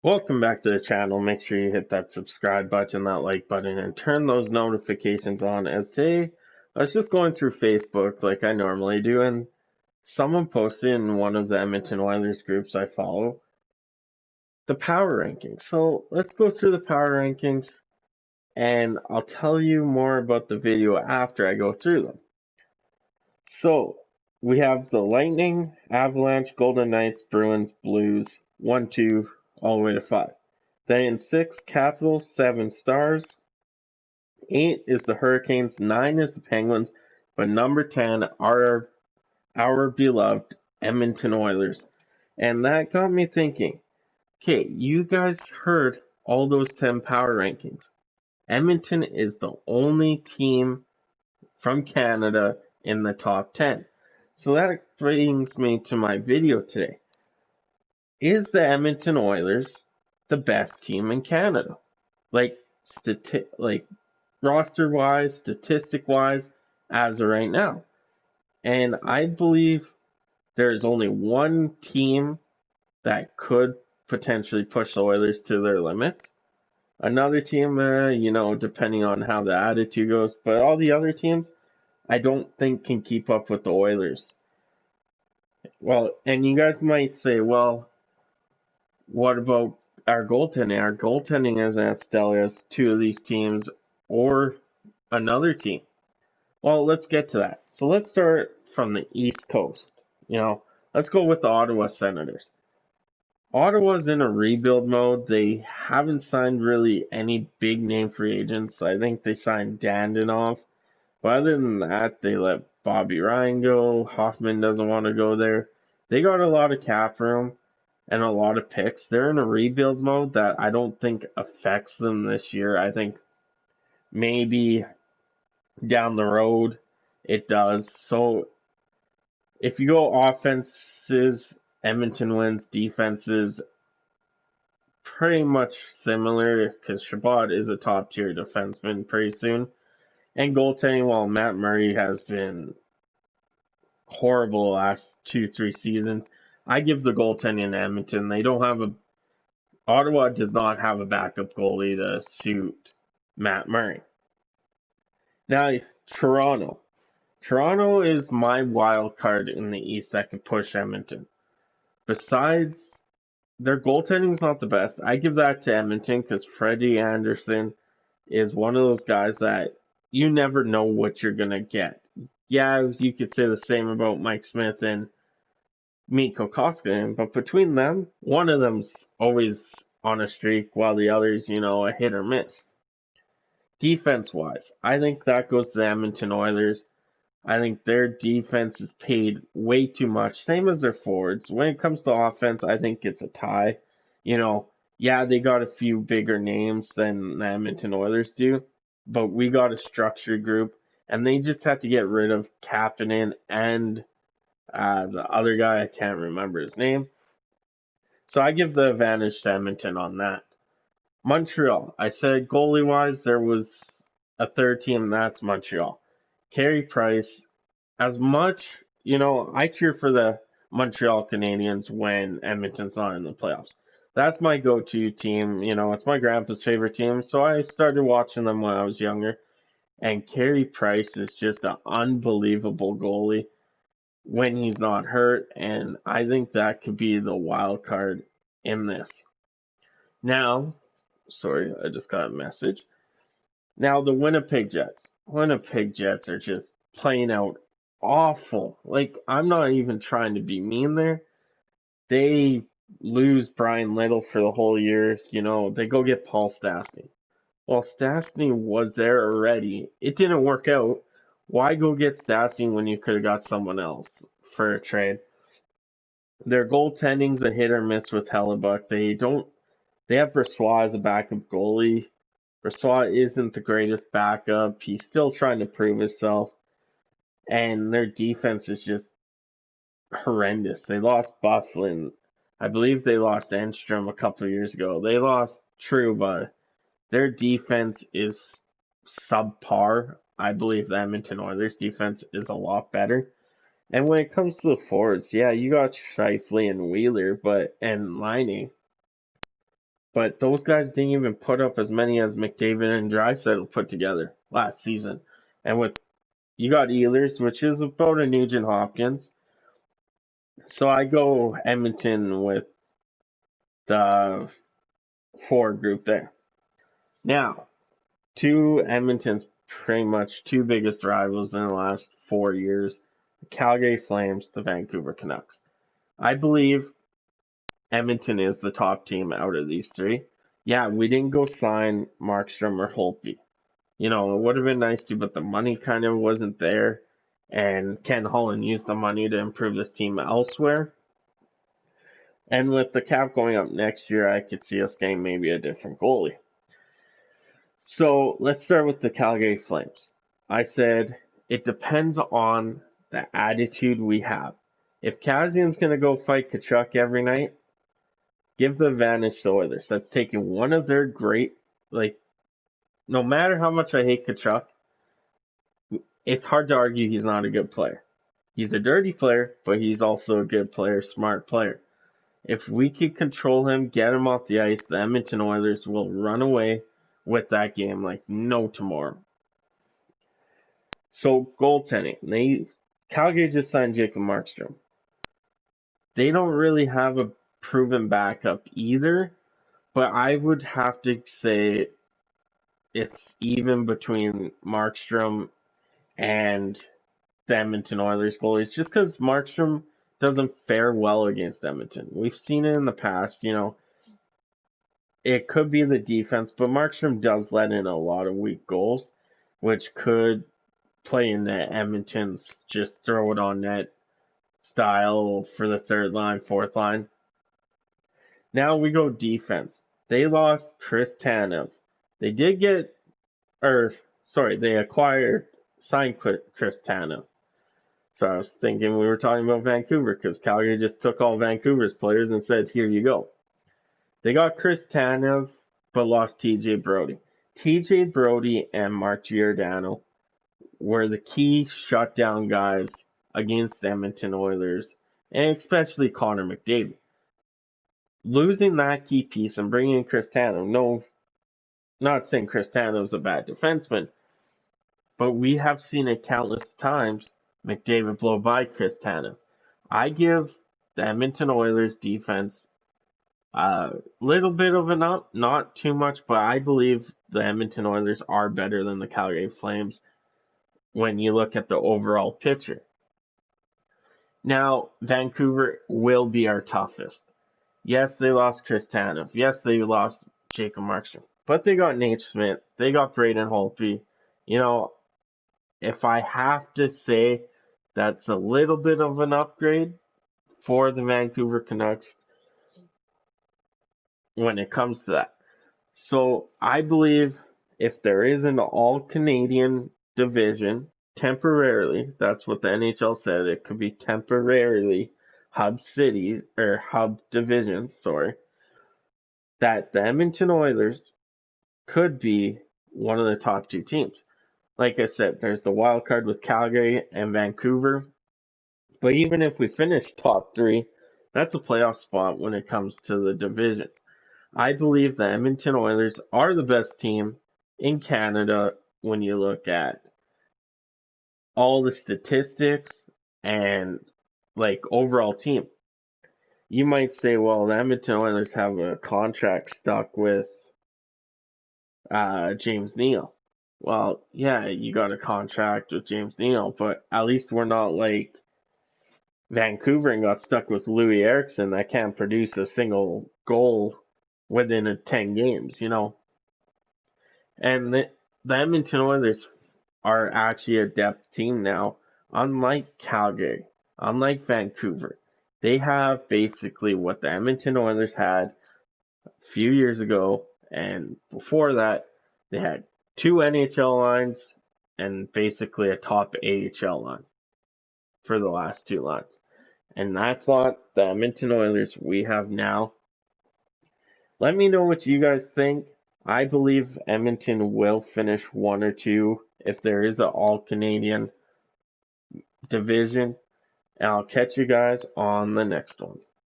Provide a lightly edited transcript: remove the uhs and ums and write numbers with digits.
Welcome back to the channel. Make sure you hit that subscribe button, that like button, and turn those notifications on. As today, I was just going through Facebook like I normally do, and someone posted in one of the Edmonton OILERS groups I follow the power rankings. So let's go through the power rankings, and I'll tell you more about the video after I go through them. So we have the Lightning, Avalanche, Golden Knights, Bruins, Blues, 1, 2, all the way to 5. Then in 6, Capitals, 7 Stars. 8 is the Hurricanes, 9 is the Penguins, but number 10 are our beloved Edmonton Oilers. And that got me thinking, okay, you guys heard all those 10 power rankings. Edmonton is the only team from Canada in the top 10. So that brings me to my video today. Is the Edmonton Oilers the best team in Canada? Like roster-wise, statistic-wise, as of right now. And I believe there's only one team that could potentially push the Oilers to their limits. Another team, depending on how the attitude goes, but all the other teams, I don't think can keep up with the Oilers. Well, and you guys might say, well, what about our goaltending? Our goaltending isn't as stellar as two of these teams or another team. Well, let's get to that. So let's start from the East Coast. Let's go with the Ottawa Senators. Ottawa's in a rebuild mode. They haven't signed really any big name free agents. I think they signed Dandenov. But other than that, they let Bobby Ryan go. Hoffman doesn't want to go there. They got a lot of cap room and a lot of picks. They're in a rebuild mode that I don't think affects them this year. I think maybe down the road it does. So if you go offenses, Edmonton wins. Defenses, pretty much similar because Shabbat is a top tier defenseman pretty soon. And goaltending, while Matt Murray has been horrible the last 2-3 seasons, I give the goaltending to Edmonton. They don't have Ottawa does not have a backup goalie to suit Matt Murray. Now, Toronto. Toronto is my wild card in the East that could push Edmonton. Besides, their goaltending is not the best. I give that to Edmonton because Freddie Anderson is one of those guys that you never know what you're going to get. Yeah, you could say the same about Mike Smith and Mikko Koskinen, but between them, one of them's always on a streak while the other's, a hit or miss. Defense-wise, I think that goes to the Edmonton Oilers. I think their defense is paid way too much, same as their forwards. When it comes to offense, I think it's a tie. Yeah, they got a few bigger names than the Edmonton Oilers do, but we got a structured group, and they just have to get rid of Kapanen and the other guy, I can't remember his name. So I give the advantage to Edmonton on that. Montreal, I said goalie-wise, there was a third team, that's Montreal. Carey Price, as much, I cheer for the Montreal Canadiens when Edmonton's not in the playoffs. That's my go-to team. It's my grandpa's favorite team, so I started watching them when I was younger. And Carey Price is just an unbelievable goalie when he's not hurt, and I think that could be the wild card in this. Now, sorry, I just got a message. Now, the Winnipeg Jets. Winnipeg Jets are just playing out awful. Like, I'm not even trying to be mean there. They lose Brian Little for the whole year. They go get Paul Stastny. Well, Stastny was there already. It didn't work out. Why go get Stastny when you could have got someone else for a trade? Their goaltending's a hit or miss with Hellebuck. They have Brossoit as a backup goalie. Brossoit isn't the greatest backup. He's still trying to prove himself. And their defense is just horrendous. They lost Bufflin. I believe they lost Enstrom a couple of years ago. They lost Trouba. Their defense is subpar. I believe the Edmonton Oilers defense is a lot better. And when it comes to the forwards, yeah, you got Scheifele and Wheeler, and Liney. But those guys didn't even put up as many as McDavid and Draisaitl put together last season. And with you got Ehlers, which is about a Nugent Hopkins. So I go Edmonton with the forward group there. Now, two Edmonton's pretty much two biggest rivals in the last 4 years, the Calgary Flames, the Vancouver Canucks. I believe Edmonton is the top team out of these three. Yeah, we didn't go sign Markstrom or Holtby. You know, it would have been nice to, but the money kind of wasn't there. And Ken Holland used the money to improve this team elsewhere. And with the cap going up next year, I could see us getting maybe a different goalie. So let's start with the Calgary Flames. I said it depends on the attitude we have. If Kazian's going to go fight Tkachuk every night, give the advantage to Oilers. That's taking one of their great, no matter how much I hate Tkachuk, it's hard to argue he's not a good player. He's a dirty player, but he's also a good player, smart player. If we could control him, get him off the ice, the Edmonton Oilers will run away with that game like no tomorrow. So goaltending, Calgary just signed Jacob Markstrom. They don't really have a proven backup either, but I would have to say it's even between Markstrom and the Edmonton Oilers goalies, just because Markstrom doesn't fare well against Edmonton. We've seen it in the past, it could be the defense, but Markstrom does let in a lot of weak goals, which could play into Edmonton's just throw it on net style for the third line, fourth line. Now we go defense. They lost Chris Tanev. They signed Chris Tanev. So I was thinking we were talking about Vancouver because Calgary just took all Vancouver's players and said, here you go. They got Chris Tanev, but lost TJ Brodie. TJ Brodie and Mark Giordano were the key shutdown guys against the Edmonton Oilers, and especially Connor McDavid. Losing that key piece and bringing in Chris Tanev, not saying Chris Tanev's a bad defenseman, but we have seen it countless times, McDavid blow by Chris Tanev. I give the Edmonton Oilers defense a little bit of an up, not too much, but I believe the Edmonton Oilers are better than the Calgary Flames when you look at the overall picture. Now, Vancouver will be our toughest. Yes, they lost Chris Tanev. Yes, they lost Jacob Markstrom. But they got Nate Schmidt. They got Braden Holtby. If I have to say that's a little bit of an upgrade for the Vancouver Canucks when it comes to that. So I believe if there is an all-Canadian division, temporarily, that's what the NHL said, it could be temporarily hub cities, or hub divisions, that the Edmonton Oilers could be one of the top two teams. Like I said, there's the wild card with Calgary and Vancouver. But even if we finish top three, that's a playoff spot when it comes to the divisions. I believe the Edmonton Oilers are the best team in Canada when you look at all the statistics and overall team. You might say, well, the Edmonton Oilers have a contract stuck with James Neal. Well, yeah, you got a contract with James Neal, but at least we're not like Vancouver and got stuck with Louis Eriksson that can't produce a single goal within 10 games, And the Edmonton Oilers are actually a depth team now, unlike Calgary, unlike Vancouver. They have basically what the Edmonton Oilers had a few years ago, and before that, they had two NHL lines and basically a top AHL line for the last two lines. And that's what the Edmonton Oilers we have now. Let me know what you guys think. I believe Edmonton will finish 1 or 2 if there is an all-Canadian division. And I'll catch you guys on the next one.